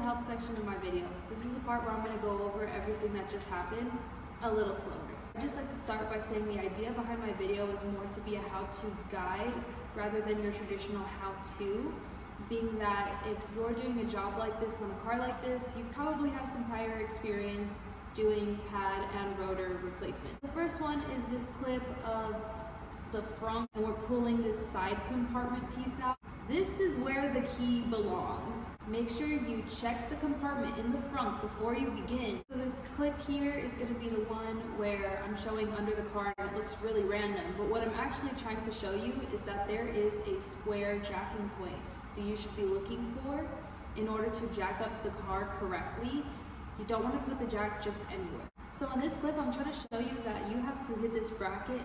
the help section of my video. This is the part where I'm going to go over everything that just happened a little slower. I'd just like to start by saying the idea behind my video is more to be a how-to guide rather than your traditional how-to, being that if you're doing a job like this on a car like this, you probably have some prior experience doing pad and rotor replacement. The first one is this clip of the frunk, and we're pulling this side compartment piece out. This is where the key belongs. Make sure you check the compartment in the front before you begin. So this clip here is going to be the one where I'm showing under the car and it looks really random, but what I'm actually trying to show you is that there is a square jacking point that you should be looking for in order to jack up the car correctly. You don't want to put the jack just anywhere. So on this clip, I'm trying to show you that you have to hit this bracket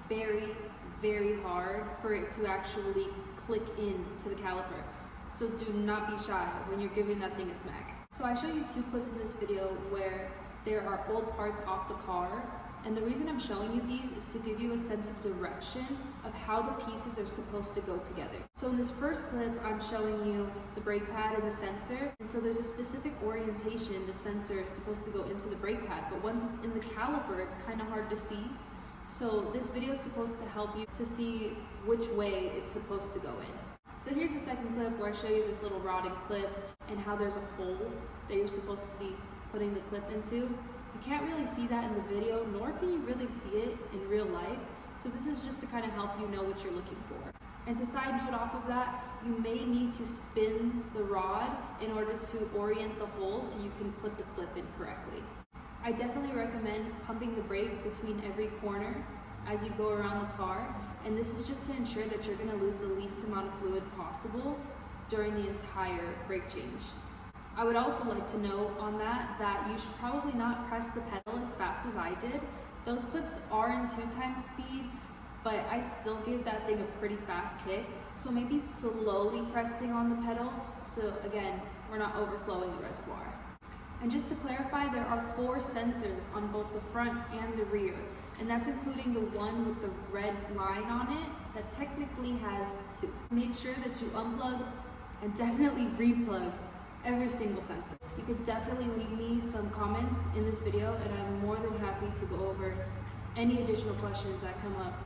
very, very hard for it to actually click in to the caliper. So do not be shy when you're giving that thing a smack. So I show you two clips in this video where there are old parts off the car, and the reason I'm showing you these is to give you a sense of direction of how the pieces are supposed to go together. So in this first clip, I'm showing you the brake pad and the sensor, and so there's a specific orientation the sensor is supposed to go into the brake pad, but once it's in the caliper, it's kind of hard to see. So this video is supposed to help you to see which way it's supposed to go in. So here's the second clip where I show you this little rotted clip and how there's a hole that you're supposed to be putting the clip into. You can't really see that in the video, nor can you really see it in real life. So this is just to kind of help you know what you're looking for. And to side note off of that, you may need to spin the rod in order to orient the hole so you can put the clip in correctly. I definitely recommend pumping the brake between every corner as you go around the car, and this is just to ensure that you're going to lose the least amount of fluid possible during the entire brake change. I would also like to note on that you should probably not press the pedal as fast as I did. Those clips are in 2x speed, but I still give that thing a pretty fast kick, so maybe slowly pressing on the pedal so again, we're not overflowing the reservoir. And just to clarify, there are 4 sensors on both the front and the rear, and that's including the one with the red line on it that technically has 2. Make sure that you unplug and definitely replug every single sensor. You could definitely leave me some comments in this video, and I'm more than happy to go over any additional questions that come up.